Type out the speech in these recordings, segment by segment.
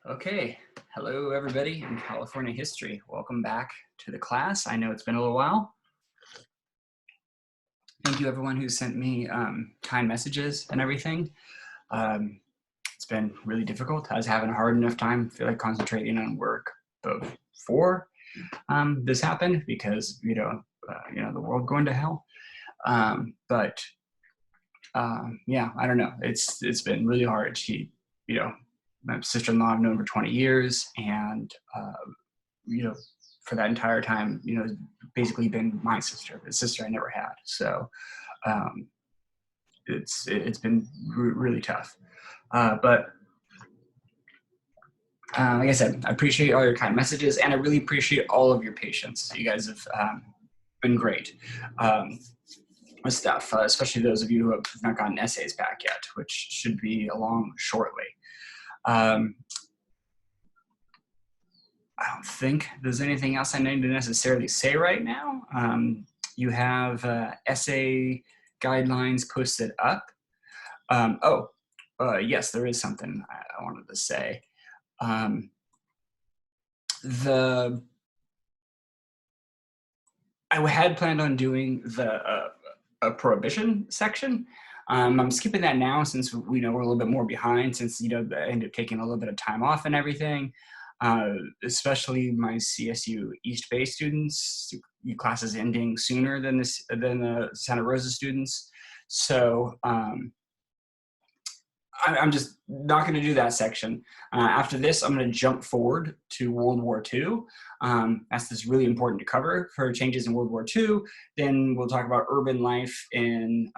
Okay, hello everybody in California history. Welcome back to the class. I know it's been a little while. Thank you everyone who sent me kind messages and everything. It's been really difficult. I was having a hard enough time, feel like concentrating on work before this happened because the world going to hell. Yeah, I don't know. It's been really hard. My sister-in-law I've known for 20 years, and for that entire time, basically been my sister, a sister I never had. So it's been really tough. But like I said, I appreciate all your kind messages, and I really appreciate all of your patience. You guys have been great with stuff, especially those of you who have not gotten essays back yet, which should be along shortly. I don't think there's anything else I need to necessarily say right now. You have essay guidelines posted up. Yes, there is something I wanted to say. I had planned on doing the prohibition section. I'm skipping that now since we're a little bit more behind, since I ended up taking a little bit of time off and everything. Especially my CSU East Bay students, classes ending sooner than the Santa Rosa students. So I'm just not going to do that section. After this, I'm going to jump forward to World War II. That's really important to cover for changes in World War II. Then we'll talk about urban life in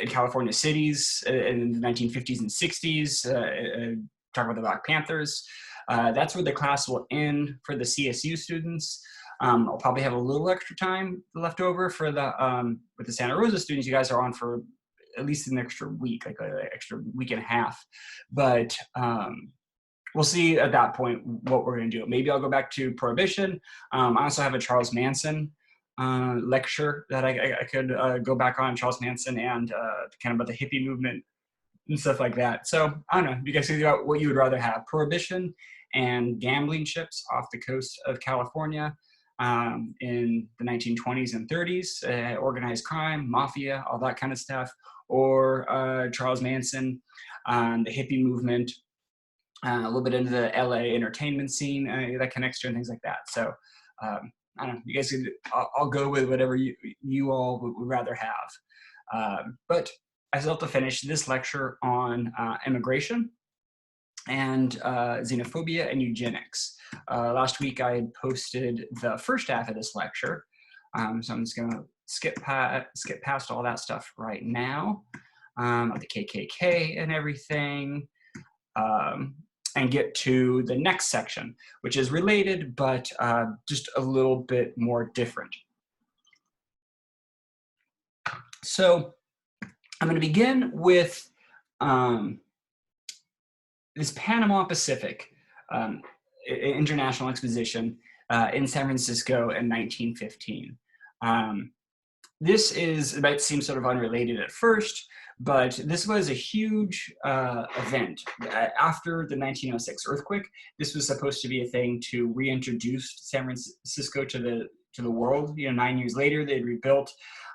California cities in the 1950s and 60s. Talk about the Black Panthers. That's where the class will end for the CSU students. I'll probably have a little extra time left over for with the Santa Rosa students. You guys are on for at least an extra week, like an extra week and a half. But we'll see at that point what we're going to do. Maybe I'll go back to Prohibition. I also have a Charles Manson lecture that I could go back on, Charles Manson, and kind of about the hippie movement and stuff like that. So I don't know, you guys figure out what you would rather have: prohibition and gambling chips off the coast of California in the 1920s and 30s, organized crime, mafia, all that kind of stuff, or Charles Manson, the hippie movement, a little bit into the LA entertainment scene that connects to and things like that. So I don't know, you guys could, I'll go with whatever you all would rather have. But I still have to finish this lecture on immigration and xenophobia and eugenics. Last week I had posted the first half of this lecture, so I'm just going to skip past all that stuff right now, of the KKK and everything, and get to the next section, which is related but just a little bit more different. So I'm going to begin with this Panama Pacific International Exposition in San Francisco in 1915. It might seem sort of unrelated at first, but this was a huge event. After the 1906 earthquake, this was supposed to be a thing to reintroduce San Francisco to the world. 9 years later, they'd rebuilt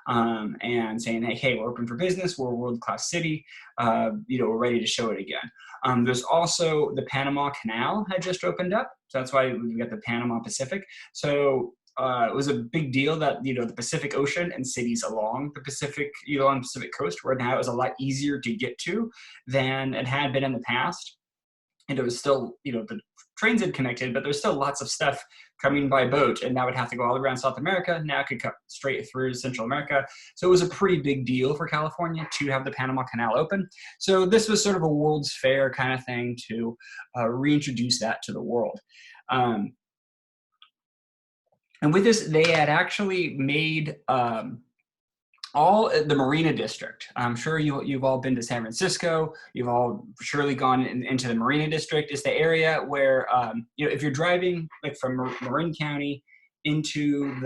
and saying, hey, we're open for business. We're a world-class city. We're ready to show it again. There's also the Panama Canal had just opened up. So that's why we got the Panama Pacific. So it was a big deal that, the Pacific Ocean and cities along the Pacific, on the Pacific coast, where now it was a lot easier to get to than it had been in the past. And it was still, the trains had connected, but there's still lots of stuff coming by boat, and that would have to go all around South America. Now it could cut straight through Central America. So it was a pretty big deal for California to have the Panama Canal open. So this was sort of a World's Fair kind of thing to reintroduce that to the world. And with this, they had actually made all the Marina District. I'm sure you've all been to San Francisco. You've all surely gone into the Marina District. It's the area where, if you're driving like from Marin County into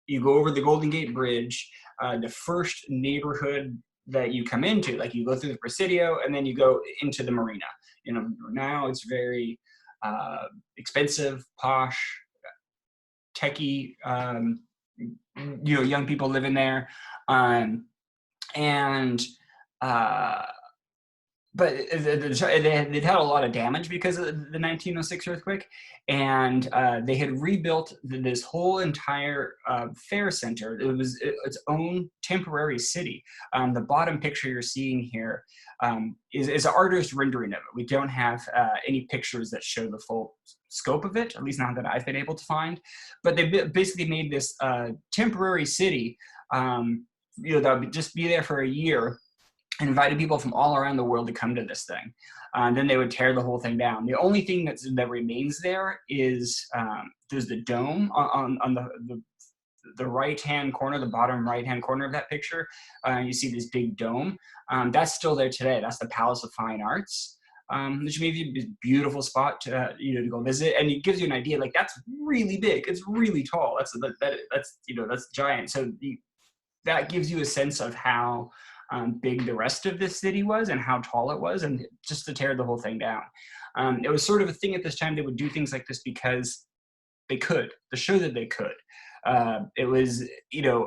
you go over the Golden Gate Bridge, the first neighborhood that you come into. Like you go through the Presidio and then you go into the marina. You know, now it's very expensive, posh, techie, you know, young people living there. And but they'd had a lot of damage because of the 1906 earthquake, and they had rebuilt this whole entire fair center. It was its own temporary city. The bottom picture you're seeing here is an artist rendering of it. We don't have any pictures that show the full scope of it, at least not that I've been able to find. But they basically made this temporary city, you know, that would just be there for a year, and invited people from all around the world to come to this thing. And then they would tear the whole thing down. The only thing that remains there is there's the dome on the right-hand corner, the bottom right-hand corner of that picture. You see this big dome. That's still there today. That's the Palace of Fine Arts, which may be a beautiful spot to, you know, to go visit. And it gives you an idea, like that's really big. It's really tall. That's you know, that's giant. So that gives you a sense of how big the rest of this city was and how tall it was, and just to tear the whole thing down. It was sort of a thing at this time. They would do things like this because they could, to show that they could. It was, you know,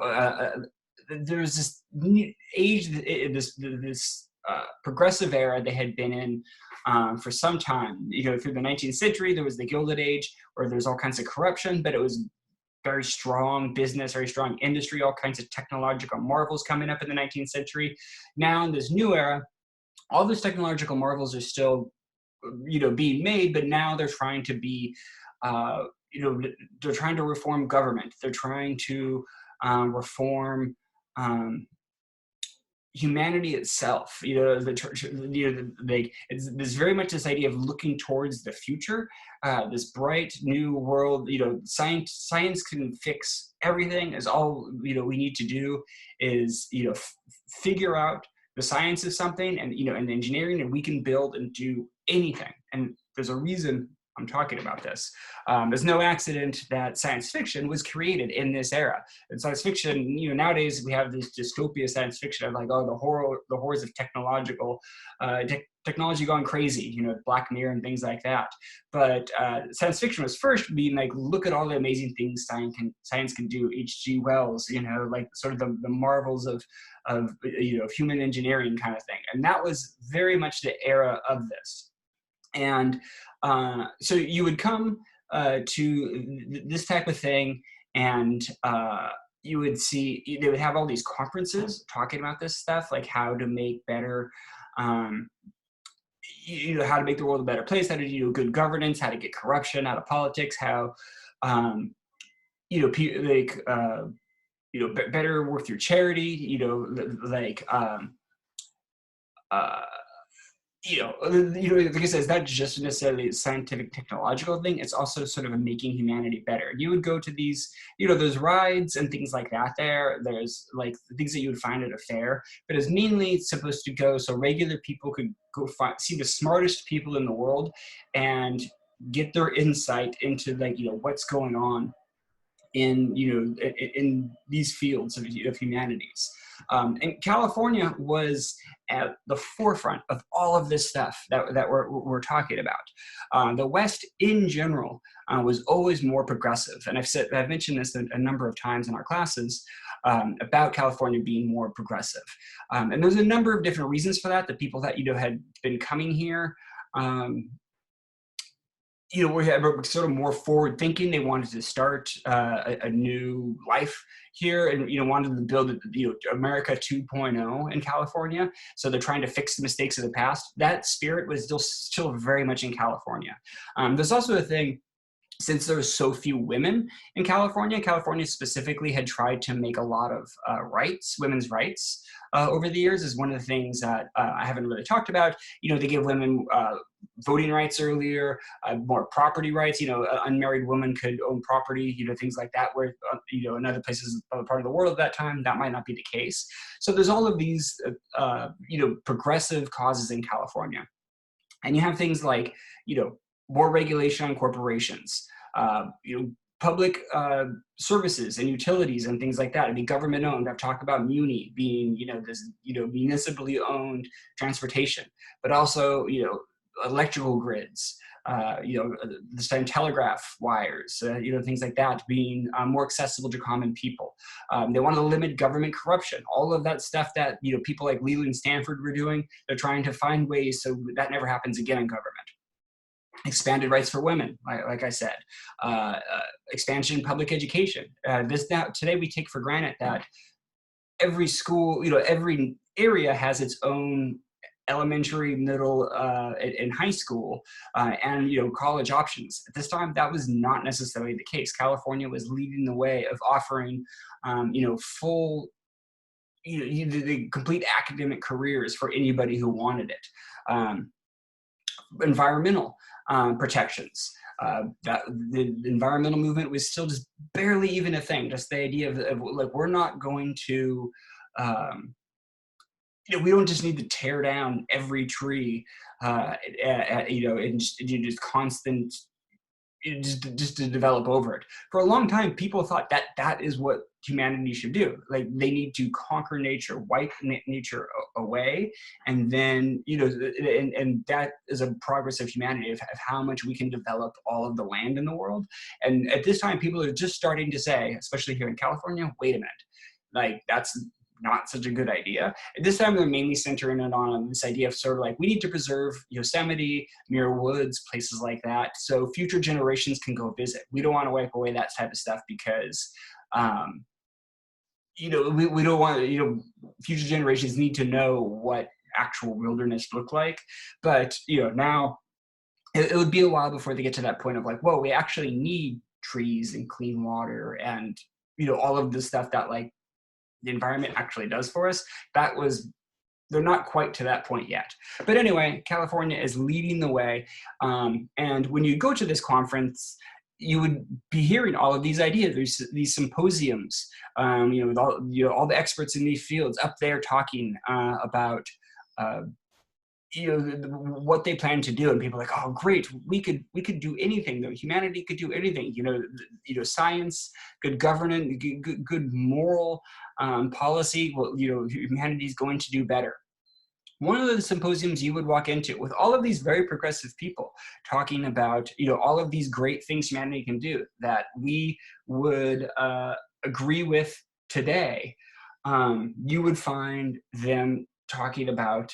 there was this age, this progressive era they had been in for some time. You know, through the 19th century, there was the Gilded Age, where there's all kinds of corruption, but it was very strong business, very strong industry, all kinds of technological marvels coming up in the 19th century. Now in this new era, all those technological marvels are still, you know, being made, but now they're trying to be, you know, they're trying to reform government. They're trying to reform humanity itself. You know, the church, you know, there's very much this idea of looking towards the future, this bright new world. You know, science can fix everything. Is all, you know, we need to do is, you know, figure out the science of something, and, you know, and engineering, and we can build and do anything. And there's a reason I'm talking about this. There's no accident that science fiction was created in this era. And science fiction, you know, nowadays we have this dystopia science fiction of like, oh, the horrors of technology gone crazy, you know, Black Mirror and things like that. But science fiction was first being like, look at all the amazing things science can do. H.G. Wells, you know, like sort of the marvels of you know, human engineering kind of thing. And that was very much the era of this. And so you would come to this type of thing, and you would see, they would have all these conferences talking about this stuff, like how to make better, you know, how to make the world a better place, how to do good governance, how to get corruption out of politics, how, you know, like, you know, better work through charity, you know, like, you know, like I said, it's not just necessarily a scientific technological thing. It's also sort of a making humanity better. You would go to these, you know, there's rides and things like that there. There's like the things that you would find at a fair, but it's mainly supposed to go so regular people could go see the smartest people in the world and get their insight into, like, you know, what's going on in, you know, in these fields of humanities. And California was at the forefront of all of this stuff that we're talking about. The West in general was always more progressive. And I've mentioned this a number of times in our classes about California being more progressive. And there's a number of different reasons for that. The people that, you know, had been coming here, you know, were sort of more forward thinking. They wanted to start a new life here, and, you know, wanted to build, you know, America 2.0 in California. So they're trying to fix the mistakes of the past. That spirit was still very much in California. There's also a thing, since there was so few women in California specifically had tried to make a lot of women's rights over the years, is one of the things that I haven't really talked about. You know, they give women voting rights earlier, more property rights. You know, an unmarried woman could own property, you know, things like that, where, you know, in other places, other part of the world at that time, that might not be the case. So there's all of these, you know, progressive causes in California. And you have things like, you know, more regulation on corporations, you know, public services and utilities and things like that. I mean, government owned. I've talked about Muni being, this, municipally owned transportation, but also, electrical grids, this time telegraph wires, things like that being more accessible to common people. They wanted to limit government corruption. All of that stuff that, people like Leland and Stanford were doing, they're trying to find ways so that never happens again in government. Expanded rights for women, like I said, expansion in public education. Today we take for granted that every school, every area has its own elementary, middle, and high school, and college options. At this time, that was not necessarily the case. California was leading the way of offering, full, the complete academic careers for anybody who wanted it. Environmental protections. That the environmental movement was still just barely even a thing. Just the idea of like, we're not going to, we don't just need to tear down every tree, and just constant, just to develop over it. For a long time, people thought that that is what humanity should do. Like, they need to conquer nature, wipe nature away, and then, and that is a progress of humanity, of how much we can develop all of the land in the world. And at this time, people are just starting to say, especially here in California, wait a minute, like, that's not such a good idea. At this time, they're mainly centering it on this idea of sort of like, we need to preserve Yosemite, Muir Woods, places like that, so future generations can go visit. We don't want to wipe away that type of stuff because, we don't want, future generations need to know what actual wilderness looked like. But, now it would be a while before they get to that point of like, whoa, we actually need trees and clean water and, all of the stuff that like the environment actually does for us. They're not quite to that point yet. But anyway, California is leading the way. And when you go to this conference, you would be hearing all of these ideas, these symposiums, with all the experts in these fields up there talking about, what they plan to do, and people are like, oh, great, we could do anything. Though humanity could do anything. Science, good governance, good moral policy. Well, humanity is going to do better. One of the symposiums you would walk into with all of these very progressive people talking about, all of these great things humanity can do that we would agree with today. You would find them talking about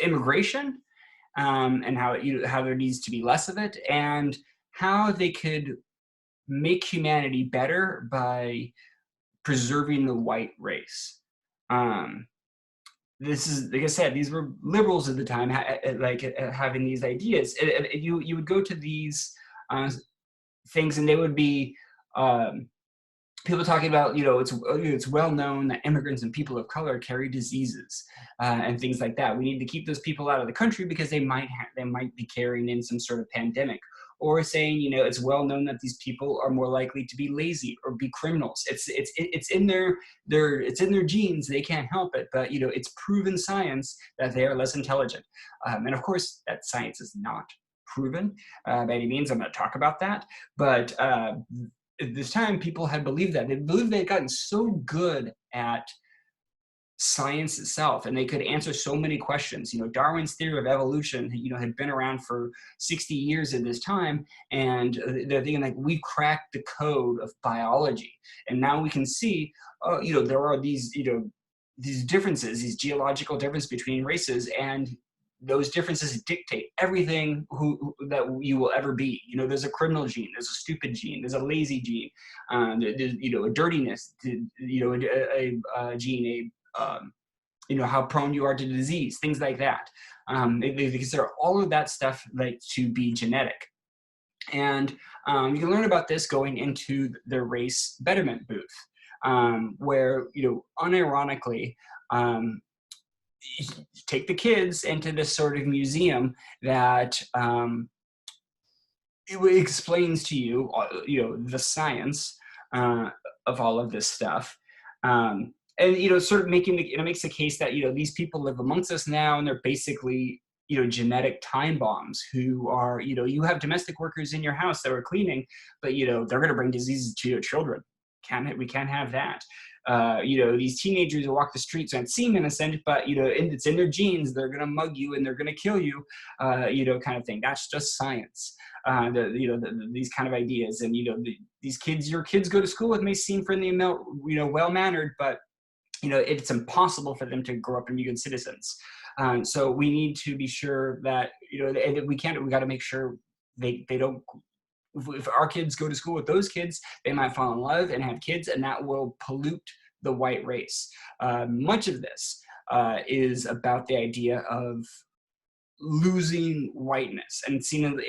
immigration, and how there needs to be less of it, and how they could make humanity better by preserving the white race. This is, like I said, these were liberals at the time, having these ideas. You would go to these things, and they would be people talking about, it's well known that immigrants and people of color carry diseases and things like that. We need to keep those people out of the country because they might be carrying in some sort of pandemic. Or saying, it's well known that these people are more likely to be lazy or be criminals. It's in their genes. They can't help it. But it's proven science that they are less intelligent. And of course, that science is not proven by any means. I'm going to talk about that. But at this time, people had believed that. They believed they had gotten so good at science itself, and they could answer so many questions. Darwin's theory of evolution, had been around for 60 years at this time, and they're thinking like, we've cracked the code of biology, and now we can see, there are these, these differences, these geological differences between races, and those differences dictate everything that you will ever be. There's a criminal gene, there's a stupid gene, there's a lazy gene, there's, a dirtiness, a gene, how prone you are to disease, things like that. They consider all of that stuff like to be genetic. And you can learn about this going into the race betterment booth, where, unironically, take the kids into this sort of museum that it explains to you, the science of all of this stuff. And, sort of makes the case that, these people live amongst us now, and they're basically genetic time bombs who are, you have domestic workers in your house that are cleaning, but, they're going to bring diseases to your children. We can't have that. These teenagers who walk the streets and seem innocent, but, it's in their genes, they're going to mug you and they're going to kill you, kind of thing. That's just science. These kind of ideas. And, these kids, your kids go to school with may seem friendly and, well-mannered, but, it's impossible for them to grow up and be good citizens. So we need to be sure that, we got to make sure they don't, if our kids go to school with those kids, they might fall in love and have kids, and that will pollute the white race. Much of this is about the idea of losing whiteness, and seeing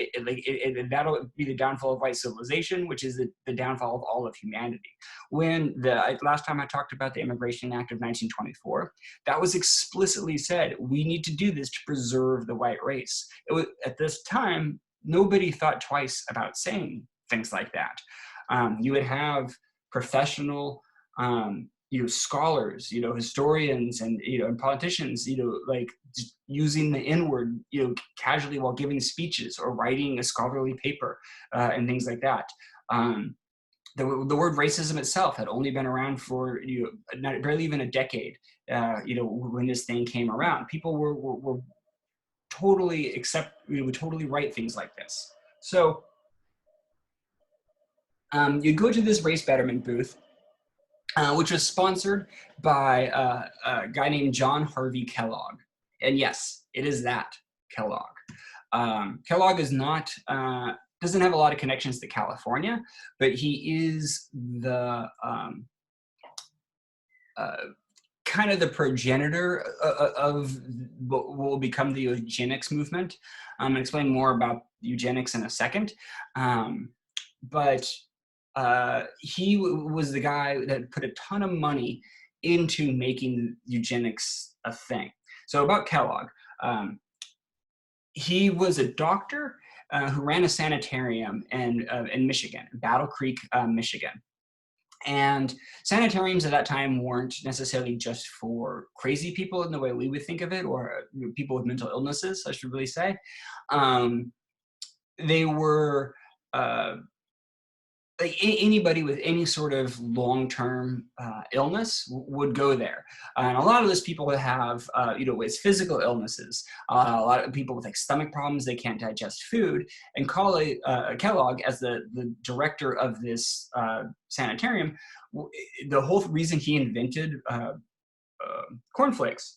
that'll be the downfall of white civilization, which is the downfall of all of humanity. When the last time I talked about the Immigration Act of 1924, that was explicitly said, we need to do this to preserve the white race. At this time, nobody thought twice about saying things like that. You would have professional scholars, historians and, and politicians, just using the N-word, casually while giving speeches or writing a scholarly paper and things like that. The word racism itself had only been around for, barely even a decade, when this thing came around. People were totally would totally write things like this. So you'd go to this race betterment booth, which was sponsored by a guy named John Harvey Kellogg. And yes, it is that, Kellogg. Kellogg is not, doesn't have a lot of connections to California, but he is the kind of the progenitor of what will become the eugenics movement. I'll explain more about eugenics in a second. But he was the guy that put a ton of money into making eugenics a thing. So about Kellogg, he was a doctor who ran a sanitarium in Michigan, Battle Creek, Michigan. And sanitariums at that time weren't necessarily just for crazy people in the way we would think of it, or people with mental illnesses, I should really say. They were like anybody with any sort of long-term illness would go there. And a lot of those people would have, it's physical illnesses. A lot of people with like stomach problems, they can't digest food. And Kellogg, as the director of this sanitarium, the whole reason he invented cornflakes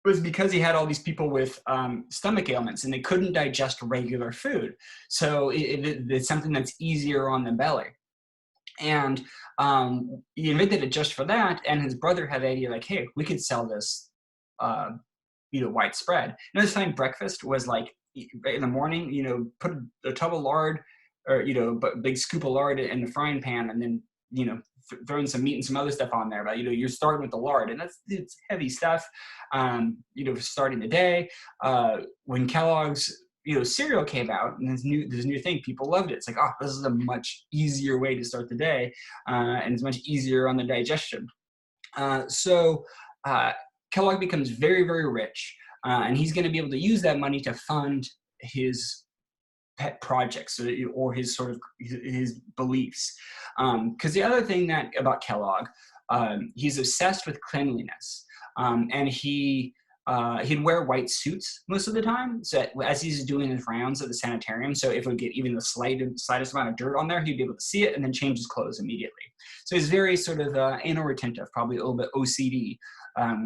was because he had all these people with stomach ailments and they couldn't digest regular food. So it's something that's easier on the belly. And he invented it just for that. And his brother had the idea like, hey, we could sell this, widespread. And this time breakfast was like in the morning, put a tub of lard or, big scoop of lard in the frying pan, and then, throwing some meat and some other stuff on there. But, you're starting with the lard, and it's heavy stuff, starting the day. When Kellogg's, cereal came out, and this new thing, people loved it. It's like, oh, this is a much easier way to start the day, and it's much easier on the digestion. So Kellogg becomes very, very rich, and he's going to be able to use that money to fund his pet projects or his sort of his beliefs. Because the other thing about Kellogg, he's obsessed with cleanliness, and he'd wear white suits most of the time. So as he's doing his rounds at the sanitarium, so if it would get even the slightest amount of dirt on there, he'd be able to see it and then change his clothes immediately. So he's very sort of anal retentive, probably a little bit OCD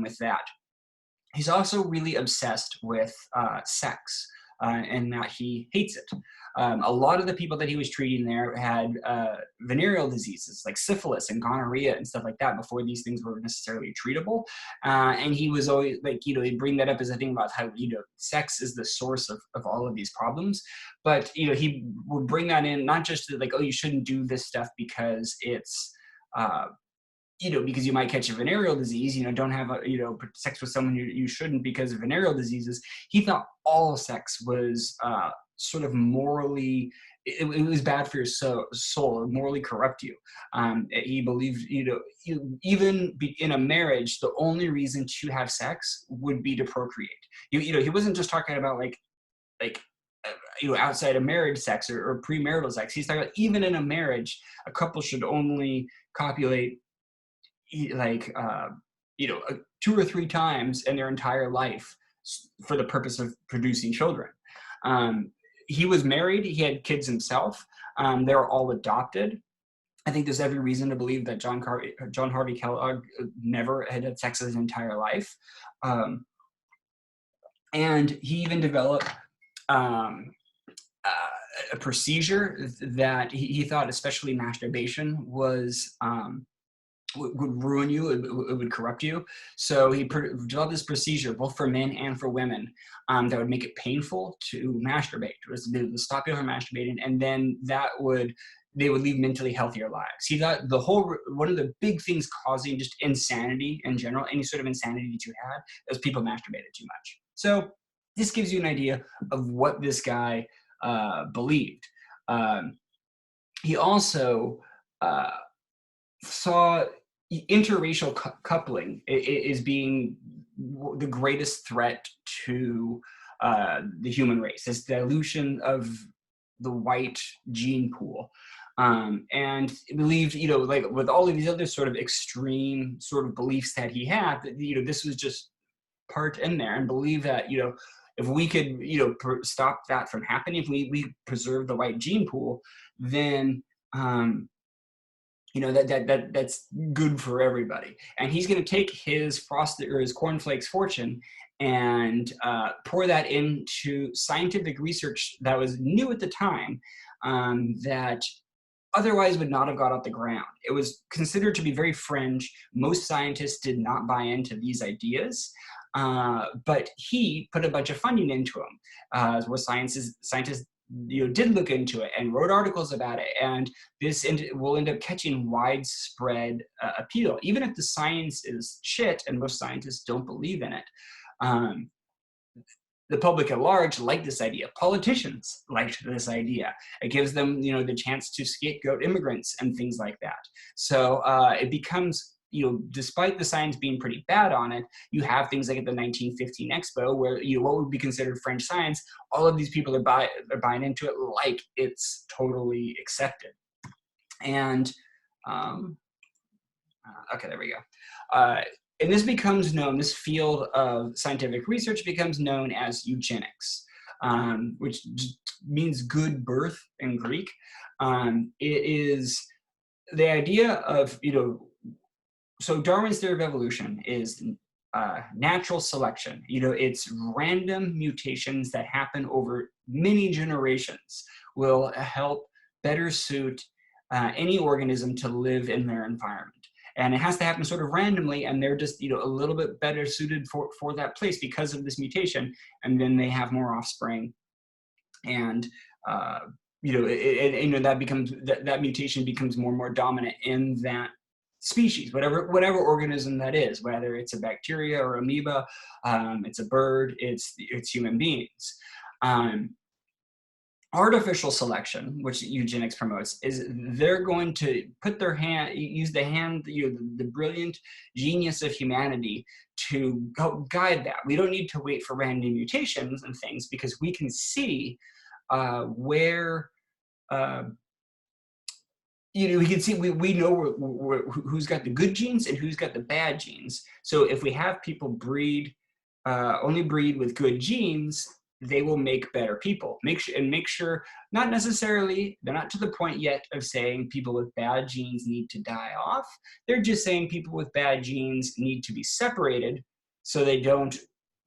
with that. He's also really obsessed with sex, and that he hates it. A lot of the people that he was treating there had venereal diseases like syphilis and gonorrhea and stuff like that before these things were necessarily treatable. And he was always like, he'd bring that up as a thing about how, sex is the source of all of these problems. But, he would bring that in, not just to like, oh, you shouldn't do this stuff because it's, because you might catch a venereal disease, don't have sex with someone you shouldn't because of venereal diseases. He thought all sex was sort of morally, it was bad for your soul, morally corrupt you. He believed, even in a marriage, the only reason to have sex would be to procreate. He wasn't just talking about like outside of marriage sex or premarital sex. He's talking about even in a marriage, a couple should only copulate like 2 or 3 times in their entire life for the purpose of producing children. He was married, he had kids himself. They were all adopted. I think there's every reason to believe that John Harvey Kellogg never had sex his entire life. And he even developed a procedure that he thought, especially masturbation, would ruin you, it would corrupt you. So he developed this procedure, both for men and for women, that would make it painful to masturbate. It would stop you from masturbating, and then they would lead mentally healthier lives. He thought one of the big things causing just insanity in general, any sort of insanity that you had, is people masturbated too much. So this gives you an idea of what this guy believed. He also saw interracial coupling is being the greatest threat to the human race. This dilution of the white gene pool. And believed, like with all of these other sort of extreme sort of beliefs that he had, that, this was just part in there, and believe that, if we could, stop that from happening, if we preserve the white gene pool, then, that's good for everybody. And he's going to take his frosted or his cornflakes fortune and pour that into scientific research that was new at the time, that otherwise would not have got off the ground. It was considered to be very fringe. Most scientists did not buy into these ideas, but he put a bunch of funding into them, where scientists did look into it and wrote articles about it, and this will end up catching widespread appeal, even if the science is shit and most scientists don't believe in it. The public at large liked this idea. Politicians liked this idea. It gives them, the chance to scapegoat immigrants and things like that. So it becomes, despite the science being pretty bad on it, you have things like at the 1915 Expo where, what would be considered fringe science, all of these people are buying into it like it's totally accepted. And, okay, there we go. And this becomes known, this field of scientific research becomes known as eugenics, which means good birth in Greek. It is the idea of, so Darwin's theory of evolution is natural selection. It's random mutations that happen over many generations will help better suit any organism to live in their environment. And it has to happen sort of randomly, and they're just, a little bit better suited for that place because of this mutation, and then they have more offspring. And, that mutation becomes more and more dominant in that species, whatever organism that is, whether it's a bacteria or amoeba, it's a bird, it's human beings. Artificial selection, which eugenics promotes, is they're going to put their use the brilliant genius of humanity to help guide that. We don't need to wait for random mutations and things, because we can see where, we can see, we know who's got the good genes and who's got the bad genes. So if we have people only breed with good genes, they will make better people. Make sure, not necessarily, they're not to the point yet of saying people with bad genes need to die off. They're just saying people with bad genes need to be separated so they don't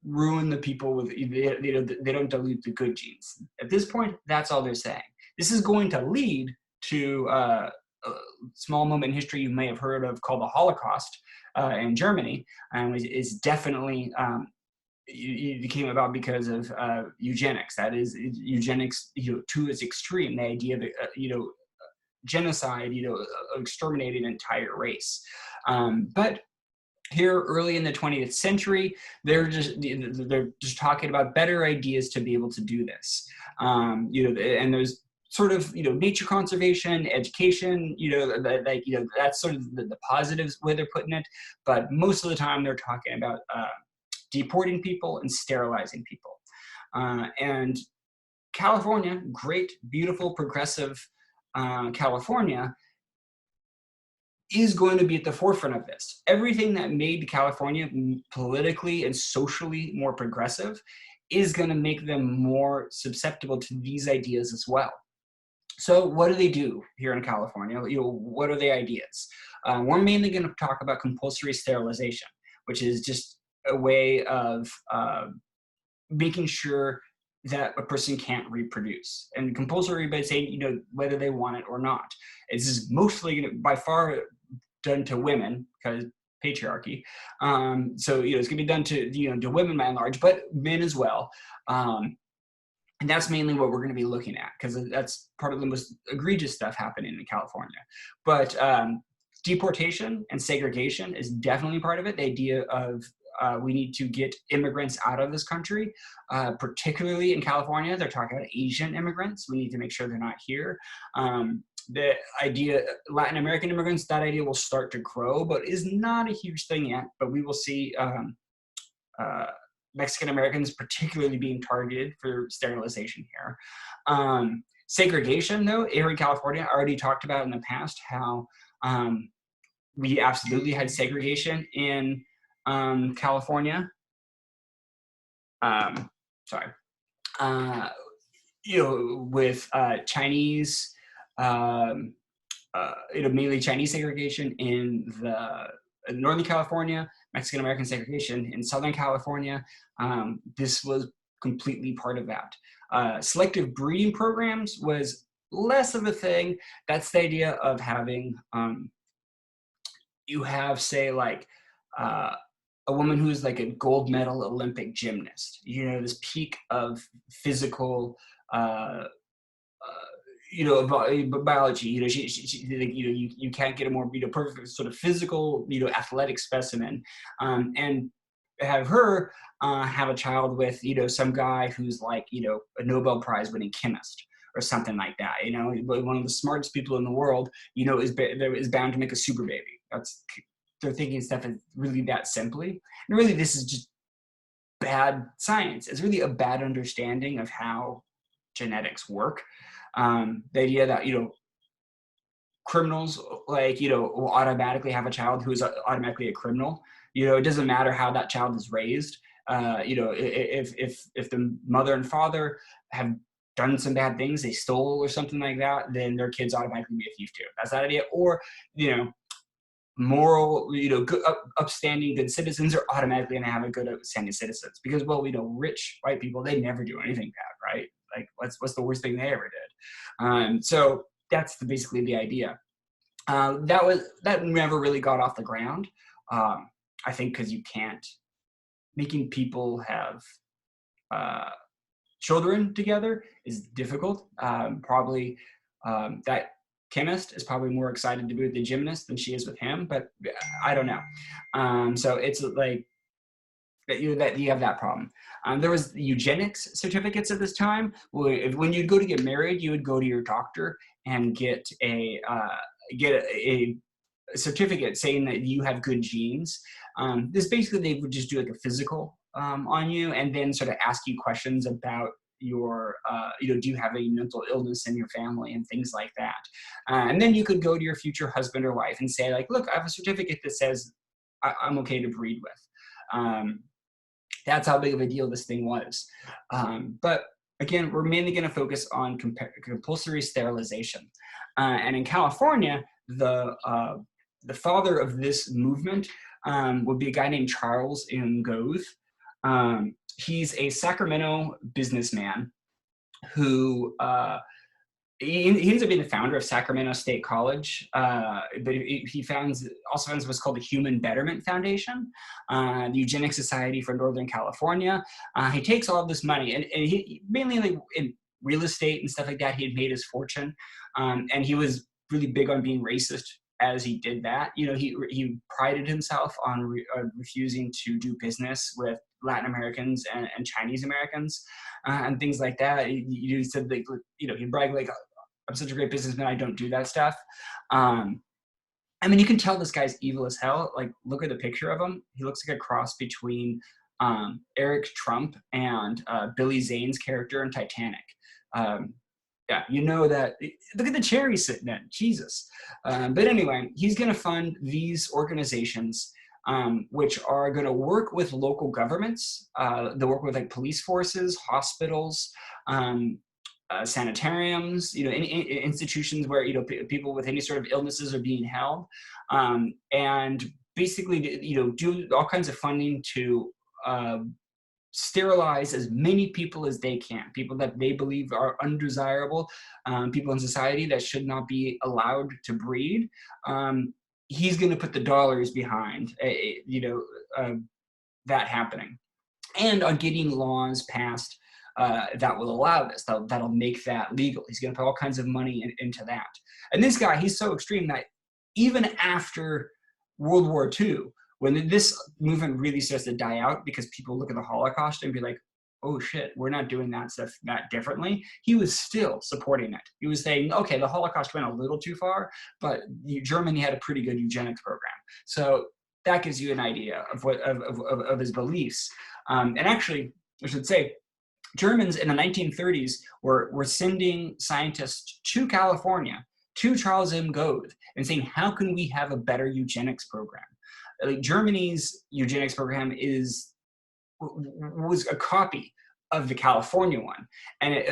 ruin the people with, they don't dilute the good genes. At this point, that's all they're saying. This is going to lead to a small moment in history you may have heard of called the Holocaust in Germany, and is definitely, it came about because of eugenics. That is, eugenics, to its extreme, the idea of, genocide, of exterminating an entire race. But Here early in the 20th century, they're just talking about better ideas to be able to do this. And there's sort of nature conservation, education. That's sort of the positives way they're putting it. But most of the time, they're talking about deporting people and sterilizing people. And California, great, beautiful, progressive California, is going to be at the forefront of this. Everything that made California politically and socially more progressive is going to make them more susceptible to these ideas as well. So what do they do here in California? What are the ideas? We're mainly going to talk about compulsory sterilization, which is just a way of making sure that a person can't reproduce. And compulsory by saying, whether they want it or not. This is mostly by far done to women because patriarchy. So it's going to be done to women by and large, but men as well. And that's mainly what we're going to be looking at because that's part of the most egregious stuff happening in California. But deportation and segregation is definitely part of it. The idea of we need to get immigrants out of this country, particularly in California. They're talking about Asian immigrants. We need to make sure they're not here. The idea, Latin American immigrants, that idea will start to grow, but is not a huge thing yet. But we will see Mexican Americans particularly being targeted for sterilization here. Segregation, though, here in California, I already talked about in the past how we absolutely had segregation in California. With Chinese, mainly Chinese segregation in Northern California, Mexican American segregation in Southern California. This was completely part of that. Selective breeding programs was less of a thing. That's the idea of having, you have, say, like, a woman who's like a gold medal Olympic gymnast, this peak of physical, biology, you can't get a more, perfect sort of physical, athletic specimen, and have her have a child with, some guy who's like, a Nobel Prize winning chemist or something like that, one of the smartest people in the world, is bound to make a super baby. They're thinking stuff is really that simply. And really, this is just bad science. It's really a bad understanding of how genetics work. The idea that, criminals, will automatically have a child who is automatically a criminal. It doesn't matter how that child is raised. If the mother and father have done some bad things, they stole or something like that, then their kids automatically be a thief too. That's that idea. Or, moral, good, upstanding, good citizens are automatically going to have a good, upstanding citizens because, rich white people, they never do anything bad, right? Like, what's the worst thing they ever did? So that's basically the idea. That never really got off the ground. I think because you can't, making people have children together is difficult. Probably that chemist is probably more excited to be with the gymnast than she is with him, but I don't know. So it's like that you have that problem. There was eugenics certificates at this time. When you'd go to get married, you would go to your doctor and get a certificate saying that you have good genes. This basically, they would just do like a physical on you and then sort of ask you questions about your, do you have a mental illness in your family and things like that. And then you could go to your future husband or wife and say, like, look, I have a certificate that says I'm okay to breed with. That's how big of a deal this thing was. But again, we're mainly going to focus on compulsory sterilization. And in California, the father of this movement would be a guy named Charles Ngoz. He's a Sacramento businessman who he ends up being the founder of Sacramento State College, but he also founds what's called the Human Betterment Foundation, the Eugenics Society for Northern California. He takes all of this money, and he mainly in real estate and stuff like that. He had made his fortune, and he was really big on being racist as he did that. You know, he prided himself on refusing to do business with Latin Americans and Chinese Americans and things like that. He said, like, you know, he'd brag like, I'm such a great businessman, I don't do that stuff. I mean, you can tell this guy's evil as hell. Like, look at the picture of him. He looks like a cross between Eric Trump and Billy Zane's character in Titanic. Yeah, you know that. Look at the chair he's sitting in. Jesus. But anyway, he's going to fund these organizations which are going to work with local governments. They'll work with like police forces, hospitals, sanitariums, you know, institutions where, you know, people with any sort of illnesses are being held, and basically, you know, do all kinds of funding to sterilize as many people as they can, people that they believe are undesirable, people in society that should not be allowed to breed. He's going to put the dollars behind, you know, that happening, and on getting laws passed that will allow this, that'll make that legal. He's going to put all kinds of money into that. And this guy, he's so extreme that even after World War II, when this movement really starts to die out because people look at the Holocaust and be like, oh shit, we're not doing that stuff that differently, he was still supporting it. He was saying, okay, the Holocaust went a little too far, but Germany had a pretty good eugenics program. So that gives you an idea of what of his beliefs. And actually, I should say, Germans in the 1930s were sending scientists to California, to Charles M. Goethe, and saying, how can we have a better eugenics program? Like, Germany's eugenics program was a copy of the California one. And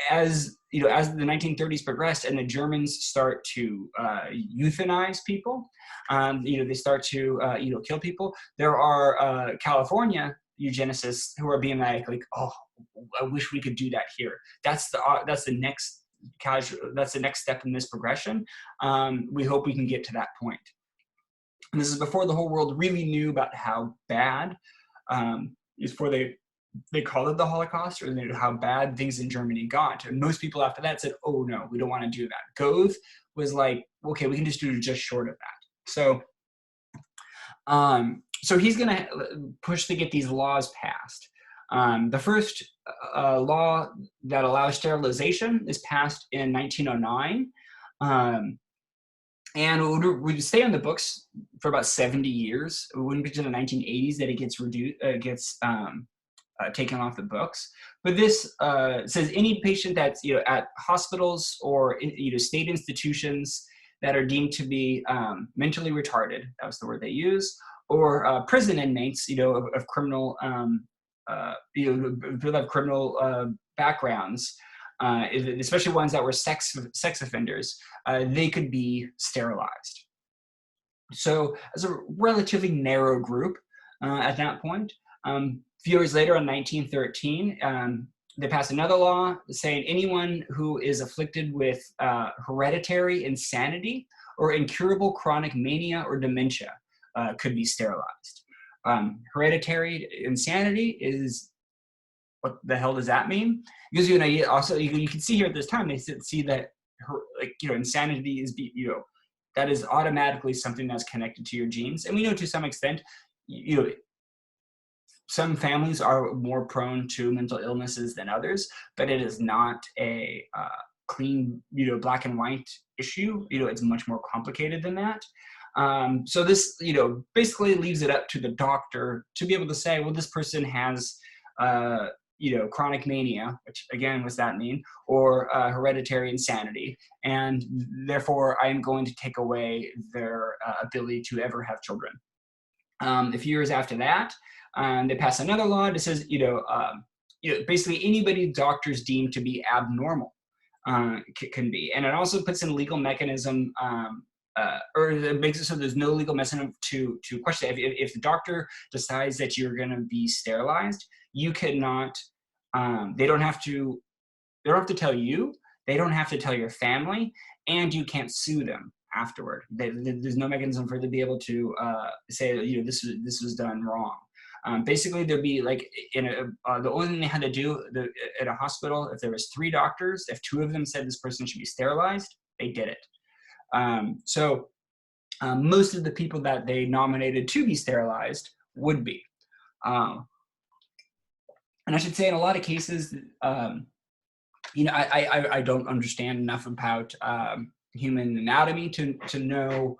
as you know, as the 1930s progressed and the Germans start to euthanize people, you know, they start to you know, kill people. There are California eugenicists who are being like, oh, I wish we could do that here. That's the next step in this progression. We hope we can get to that point. And this is before the whole world really knew about how bad, before they called it the Holocaust, or they knew how bad things in Germany got. And most people after that said, oh no, we don't want to do that. Goethe was like, okay, we can just do just short of that. So, so he's going to push to get these laws passed. The first law that allows sterilization is passed in 1909. And it would stay on the books for about 70 years. It wouldn't be to the 1980s that it gets taken off the books. But this says any patient that's, you know, at hospitals or, you know, state institutions that are deemed to be mentally retarded, that was the word they use, or prison inmates, you know, of criminal, you know, people have criminal backgrounds, especially ones that were sex offenders, they could be sterilized. So as a relatively narrow group at that point, a few years later in 1913, they passed another law saying anyone who is afflicted with hereditary insanity or incurable chronic mania or dementia could be sterilized. Hereditary insanity is, what the hell does that mean? It gives you an idea. Also, you can see here at this time, they see that, like, you know, insanity is, you know, that is automatically something that's connected to your genes. And we know to some extent, you know, some families are more prone to mental illnesses than others, but it is not a clean, you know, black and white issue. You know, it's much more complicated than that. So this, you know, basically leaves it up to the doctor to be able to say, well, this person has, you know, chronic mania, which again, what's that mean? Or hereditary insanity. And therefore, I'm going to take away their ability to ever have children. A few years after that, they pass another law that says, you know, basically anybody doctors deem to be abnormal can be. And it also puts in a legal mechanism, or it makes it so there's no legal mechanism to question it. If the doctor decides that you're going to be sterilized, you cannot, they don't have to tell you, they don't have to tell your family, and you can't sue them afterward. There's no mechanism for them to be able to say, you know, this was done wrong. Basically, there'd be like the only thing they had to do at a hospital, if there was 3 doctors, if 2 of them said this person should be sterilized, they did it. So most of the people that they nominated to be sterilized would be. And I should say in a lot of cases, you know, I don't understand enough about human anatomy to know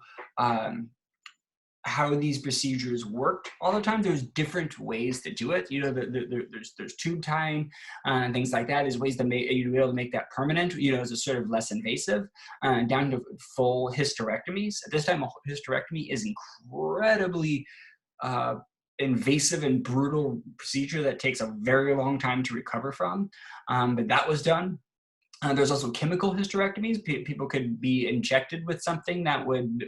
how these procedures work all the time. There's different ways to do it. You know, there's tube tying and things like that. There's ways to make you be able to make that permanent. You know, as a sort of less invasive, down to full hysterectomies. At this time, a hysterectomy is incredibly invasive and brutal procedure that takes a very long time to recover from. But that was done. There's also chemical hysterectomies. People could be injected with something that would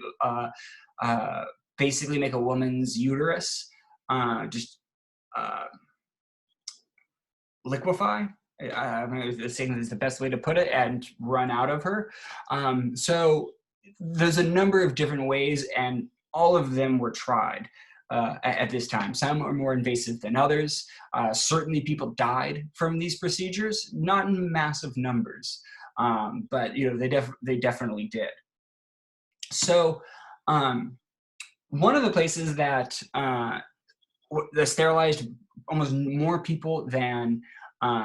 basically make a woman's uterus just liquefy. I think is the best way to put it, and run out of her. So there's a number of different ways, and all of them were tried at this time. Some are more invasive than others. Certainly people died from these procedures, not in massive numbers, but you know, they definitely did. So one of the places that sterilized almost more people than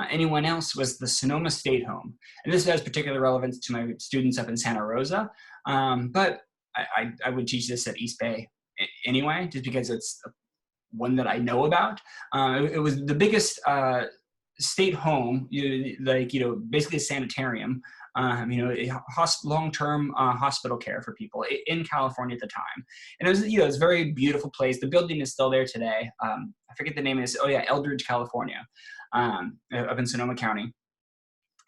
anyone else was the Sonoma State Home. And this has particular relevance to my students up in Santa Rosa, but I would teach this at East Bay anyway, just because it's one that I know about. It was the biggest state home, basically a sanitarium, long-term hospital care for people in California at the time. And it was, it was a very beautiful place. The building is still there today. I forget the name. Eldridge, California, up in Sonoma County.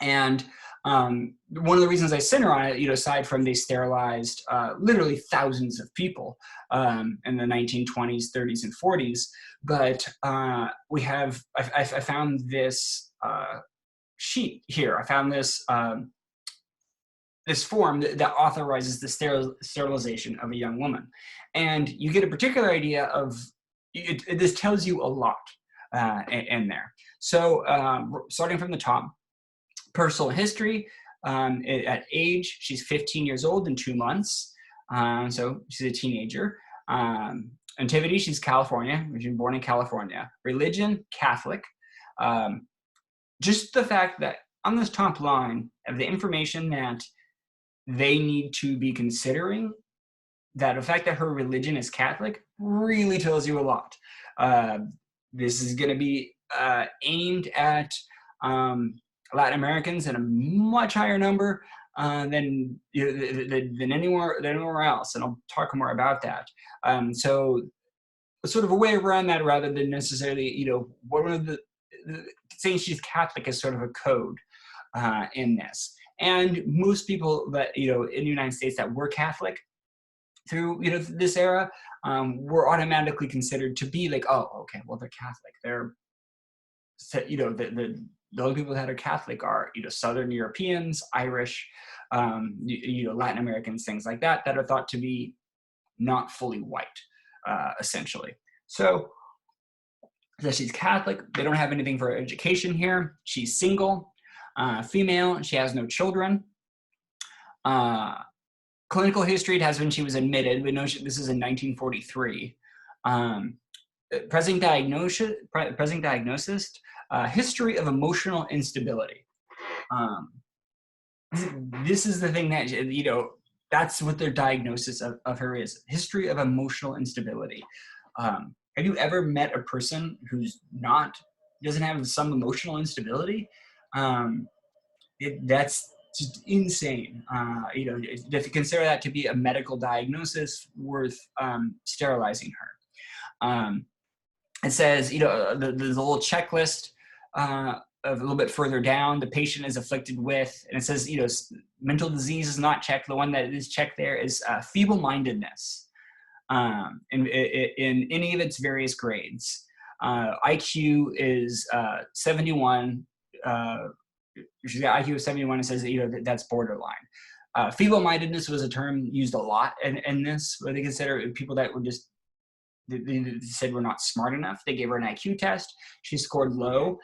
And one of the reasons I center on it, aside from they sterilized literally thousands of people in the 1920s, 30s, and 40s, but I found this sheet here. I found this this form that authorizes the sterilization of a young woman. And you get a particular idea of, this tells you a lot in there. So starting from the top, personal history, at age, she's 15 years old and 2 months. So she's a teenager. Nativity, she's California, she was born in California. Religion, Catholic. Just the fact that on this top line of the information that they need to be considering, that the fact that her religion is Catholic really tells you a lot. This is going to be aimed at Latin Americans in a much higher number than anywhere else, and I'll talk more about that. So, sort of a way around that, rather than necessarily, one of the saying she's Catholic is sort of a code in this. And most people that in the United States that were Catholic through this era were automatically considered to be like, oh, okay, well, they're Catholic. They're the only people that are Catholic are Southern Europeans, Irish, Latin Americans, things like that are thought to be not fully white, essentially. So she's Catholic. They don't have anything for her education here. She's single, female, and she has no children. Clinical history, it has when she was admitted. We know this is in 1943. Present diagnosis, history of emotional instability. This is the thing that, that's what their diagnosis of her is. History of emotional instability. Have you ever met a person who's doesn't have some emotional instability? That's just insane. If you consider that to be a medical diagnosis worth sterilizing her. It says, there's a little checklist a little bit further down. The patient is afflicted with, and it says, mental disease is not checked. The one that is checked there is feeble-mindedness in any of its various grades. IQ is 71. She's got IQ of 71. It says that's borderline. Feeble-mindedness was a term used a lot in this, where they consider people that were just they said were not smart enough. They gave her an IQ test. She scored low.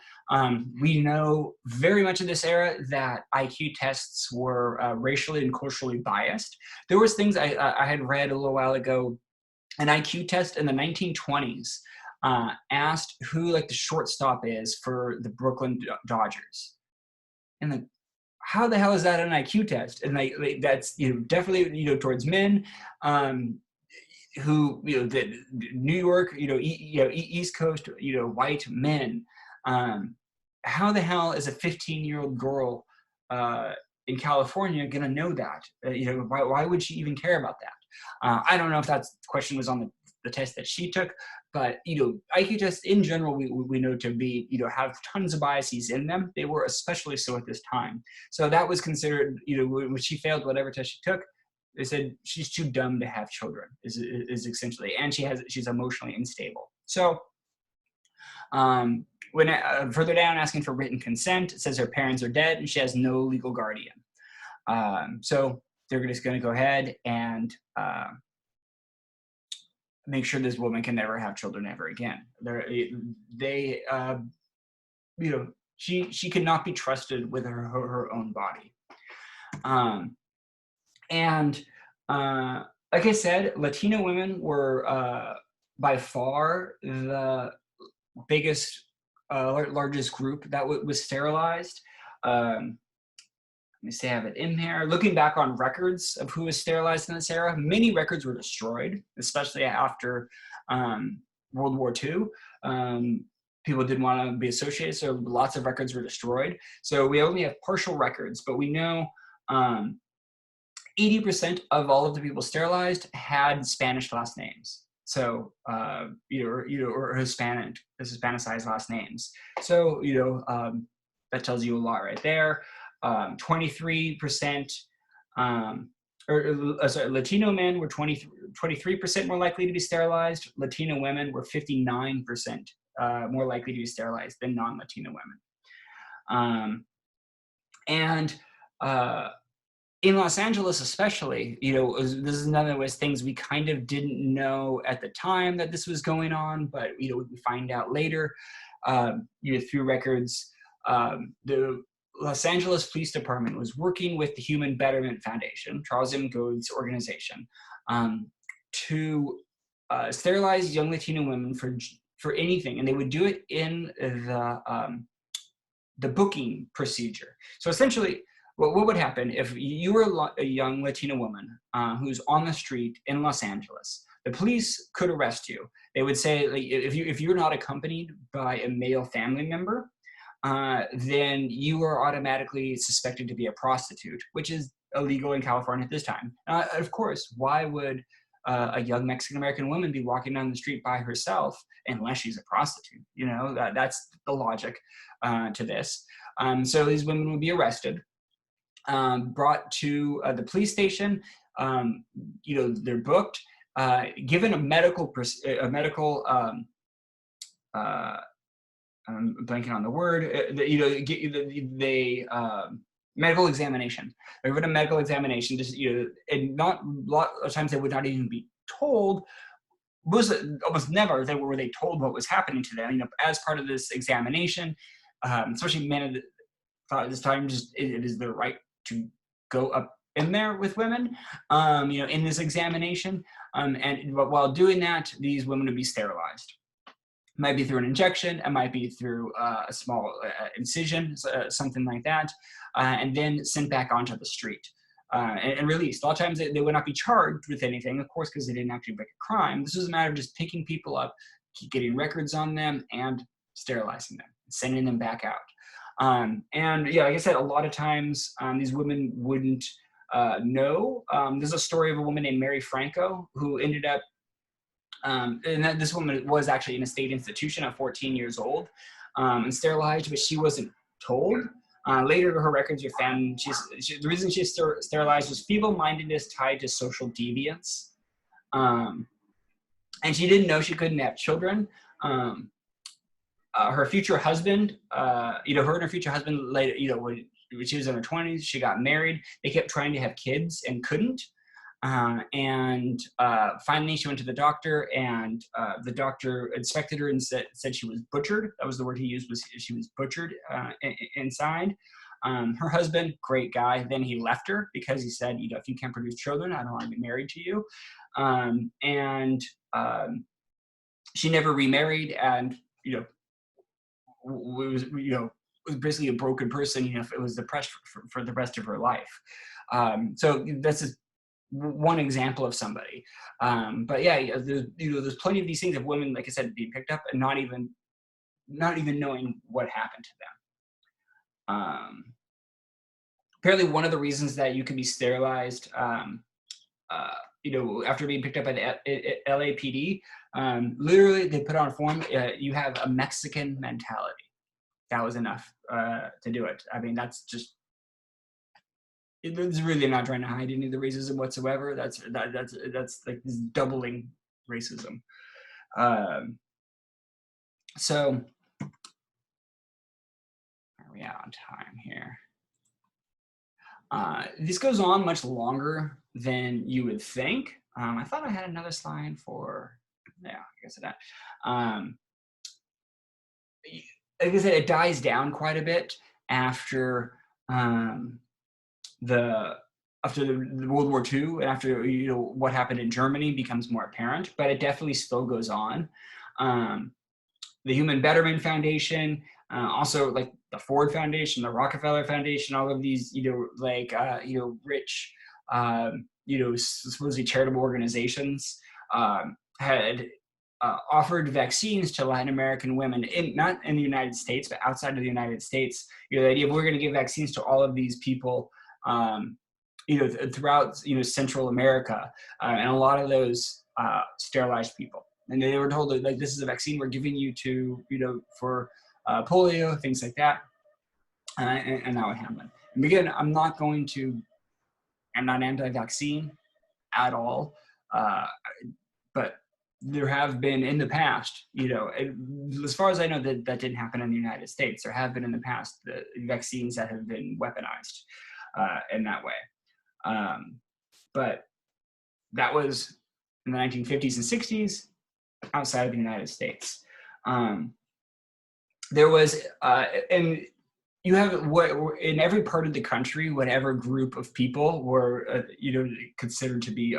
We know very much in this era that IQ tests were racially and culturally biased. There was things I had read a little while ago. An IQ test in the 1920s asked who like the shortstop is for the Brooklyn Dodgers. And like, how the hell is that an IQ test? And like that's, you know, definitely, you know, towards men who, you know, the New York, you know, East Coast, you know, white men. How the hell is a 15-year-old girl in California gonna know that? You know, why would she even care about that? I don't know if that's the question was on the test that she took, but, you know, IQ tests in general, we know to be, you know, have tons of biases in them. They were especially so at this time. So that was considered, you know, when she failed whatever test she took, they said she's too dumb to have children is essentially, and she's emotionally unstable. So when further down, asking for written consent, it says her parents are dead and she has no legal guardian. So they're just going to go ahead and make sure this woman can never have children ever again. You know, she cannot be trusted with her own body. Like I said, Latino women were by far the biggest, largest group that was sterilized. Let me say I have it in here. Looking back on records of who was sterilized in this era, many records were destroyed, especially after World War II. People didn't want to be associated, so lots of records were destroyed. So we only have partial records, but we know 80% of all of the people sterilized had Spanish last names. So, or Hispanicized last names. So, that tells you a lot right there. 23%, Latino men were 23% more likely to be sterilized. Latino women were 59% more likely to be sterilized than non-Latino women. In Los Angeles especially, this is another of those things we kind of didn't know at the time that this was going on, but, we find out later, through records. The Los Angeles Police Department was working with the Human Betterment Foundation, Charles M. Goad's organization, to sterilize young Latino women for anything, and they would do it in the booking procedure. So essentially, what would happen if you were a young Latina woman who's on the street in Los Angeles? The police could arrest you. They would say, like, if you're not accompanied by a male family member, then you are automatically suspected to be a prostitute, which is illegal in California at this time. Of course, why would a young Mexican-American woman be walking down the street by herself unless she's a prostitute? That's the logic to this. So these women would be arrested, brought to the police station. They're booked, given a medical I'm blanking on the word, medical examination. They were in a medical examination, just, and not a lot of times they would not even be told, almost never were they told what was happening to them, as part of this examination, especially men at this time, just it is their right to go up in there with women, in this examination. And while doing that, these women would be sterilized. It might be through an injection, it might be through a small incision, something like that, and then sent back onto the street and released. A lot of times they would not be charged with anything, of course, because they didn't actually break a crime. This was a matter of just picking people up, getting records on them, and sterilizing them, sending them back out. Like I said, a lot of times these women wouldn't know. There's a story of a woman named Mary Franco who ended up, and this woman was actually in a state institution at 14 years old and sterilized, but she wasn't told. Later, her records were found. The reason she's sterilized was feeble-mindedness tied to social deviance. And she didn't know she couldn't have children. Her future husband, her and her future husband later, when she was in her 20s, she got married. They kept trying to have kids and couldn't. Finally, she went to the doctor, and the doctor inspected her and said she was butchered. That was the word he used, was she was butchered inside. Her husband, great guy, then he left her because he said, you know, if you can't produce children, I don't want to be married to you. She never remarried, and, you know, was basically a broken person. You know, it was depressed for the rest of her life. So this is one example of somebody. But yeah, there's plenty of these things of women, like I said, being picked up and not even knowing what happened to them. Apparently, one of the reasons that you can be sterilized, you know, after being picked up by the LAPD, literally they put on a form, you have a Mexican mentality. That was enough to do it. I mean, that's just, it's really not trying to hide any of the racism whatsoever. That's like this doubling racism. So, are we out on time here? This goes on much longer than you would think. I thought I had another slide for, yeah, I guess I don't. Like I said, it dies down quite a bit after the World War II, and after, you know, what happened in Germany becomes more apparent, but it definitely still goes on. The Human Betterment Foundation, also like the Ford Foundation, the Rockefeller Foundation, all of these, you know, like, you know, rich, you know, supposedly charitable organizations had offered vaccines to Latin American women, not in the United States, but outside of the United States. You know, the idea of we're going to give vaccines to all of these people, you know, throughout, you know, Central America, and a lot of those sterilized people. And they were told that, like, this is a vaccine we're giving you to, you know, for polio, things like that. And that would happen. And again, I'm not anti-vaccine at all. But there have been in the past, you know, as far as I know, that didn't happen in the United States. There have been in the past the vaccines that have been weaponized in that way. But that was in the 1950s and 60s outside of the United States. There was, and you have what in every part of the country, whatever group of people were, you know, considered to be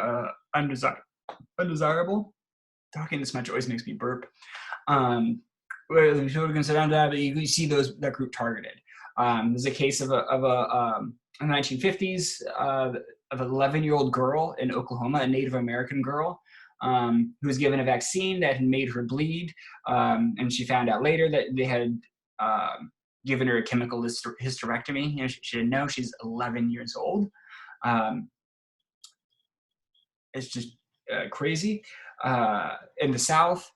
undesirable. Talking this much always makes me burp. Where the people consider undesirable, you see that group targeted. There's a case of in the 1950s of an 11-year-old girl in Oklahoma, a Native American girl, who was given a vaccine that had made her bleed, and she found out later that they had given her a chemical hysterectomy. You know, she didn't know. She's 11 years old. It's just crazy. In the South,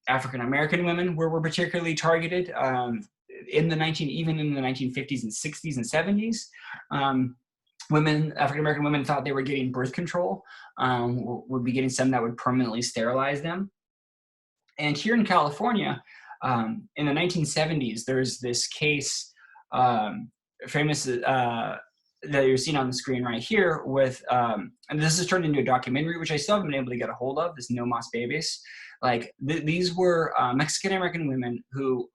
African American women were particularly targeted even in the 1950s and 60s and 70s. African American women thought they were getting birth control, would be getting some that would permanently sterilize them. And here in California, in the 1970s, there's this case, famous, that you're seeing on the screen right here with, and this is turned into a documentary, which I still haven't been able to get a hold of, this No Mas Babies. Like, these were Mexican-American women who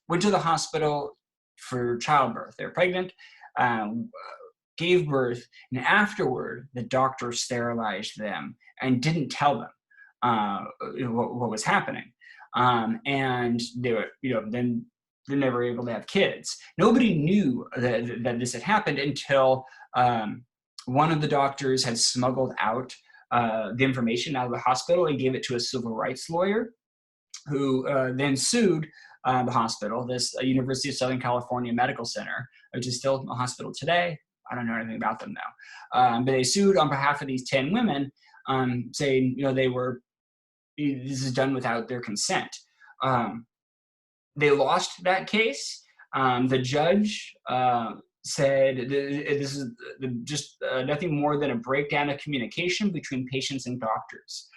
went to the hospital for childbirth. They were pregnant, gave birth, and afterward, the doctor sterilized them and didn't tell them what was happening. And they were, you know, then they're never able to have kids. Nobody knew that this had happened until one of the doctors had smuggled out the information out of the hospital and gave it to a civil rights lawyer, who then sued the hospital, this University of Southern California Medical Center, which is still a hospital today. I don't know anything about them now. But they sued on behalf of these 10 women, saying, you know, this is done without their consent. They lost that case. The judge said this is just nothing more than a breakdown of communication between patients and doctors.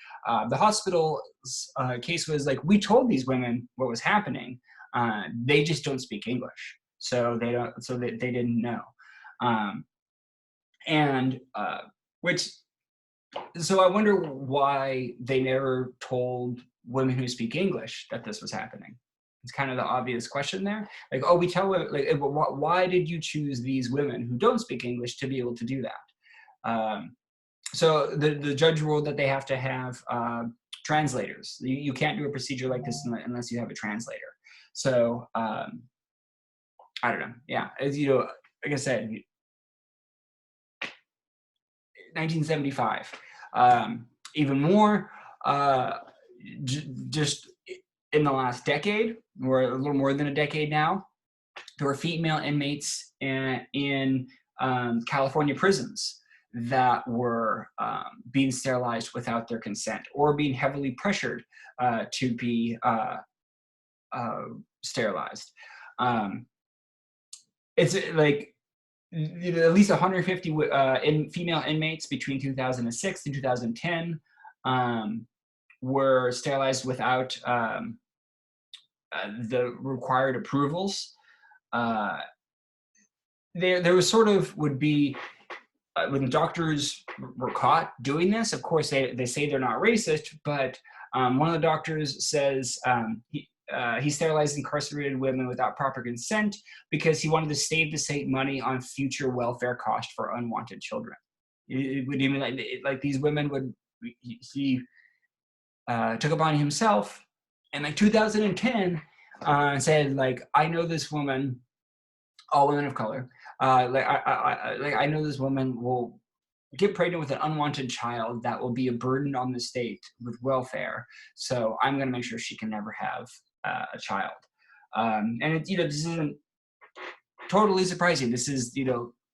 The hospital's case was like, we told these women what was happening. They just don't speak English, so they didn't know. And which, so I wonder why they never told women who speak English that this was happening. It's kind of the obvious question there. Like, oh, we tell women, like, why did you choose these women who don't speak English to be able to do that? So the judge ruled that they have to have translators. You can't do a procedure like this unless you have a translator. So I don't know. Yeah, as you know, like I said, 1975. Even more, just in the last decade, or a little more than a decade now, there were female inmates in California prisons that were being sterilized without their consent, or being heavily pressured to be sterilized. It's like at least 150 female inmates between 2006 and 2010 were sterilized without the required approvals. There was sort of would be when doctors were caught doing this. Of course, they say they're not racist, but one of the doctors says he sterilized incarcerated women without proper consent because he wanted to save the state money on future welfare costs for unwanted children. It would even like these women would he took upon himself in like 2010 said like, I know this woman, all women of color, I know this woman will get pregnant with an unwanted child that will be a burden on the state with welfare. So I'm going to make sure she can never have a child. And it, this isn't totally surprising. This is,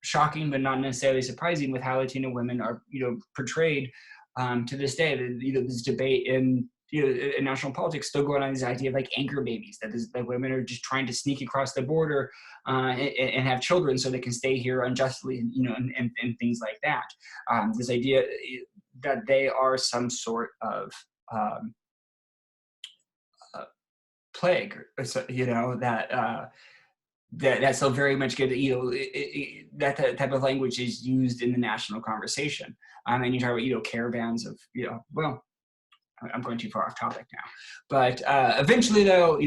shocking, but not necessarily surprising with how Latino women are, portrayed to this day. This debate in national politics still going on, this idea of like anchor babies, that women are just trying to sneak across the border and have children so they can stay here unjustly, and things like that. This idea that they are some sort of plague, that's so very much good. That type of language is used in the national conversation. And you talk about caravans of well, I'm going too far off topic now, but eventually though,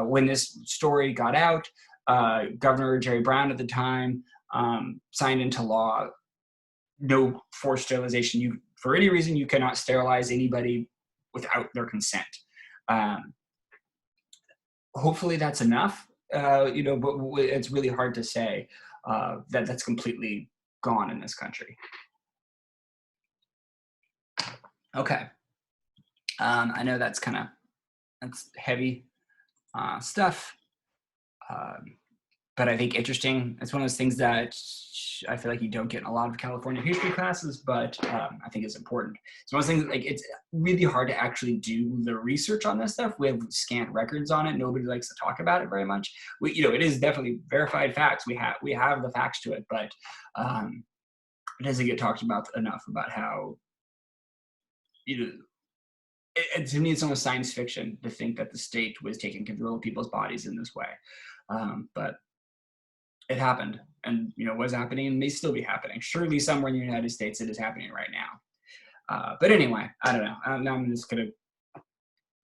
when this story got out, Governor Jerry Brown at the time signed into law no forced sterilization. For any reason, you cannot sterilize anybody without their consent. Hopefully that's enough, but it's really hard to say that that's completely gone in this country. Okay. I know that's heavy stuff, but I think interesting. It's one of those things that I feel like you don't get in a lot of California history classes, but I think it's important. It's one of those things like it's really hard to actually do the research on this stuff. We have scant records on it. Nobody likes to talk about it very much. It is definitely verified facts. We have the facts to it, but it doesn't get talked about enough about how to me, it's almost science fiction to think that the state was taking control of people's bodies in this way. But it happened, and was happening and may still be happening. Surely somewhere in the United States it is happening right now. But anyway, I don't know. Now I'm just gonna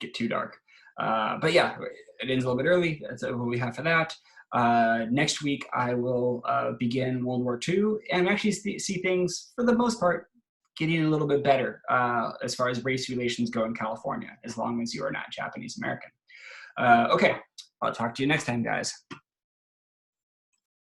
get too dark. But yeah, it ends a little bit early. That's what we have for that. Next week I will begin World War II and actually see things for the most part getting a little bit better as far as race relations go in California, as long as you are not Japanese American. Okay, I'll talk to you next time, guys.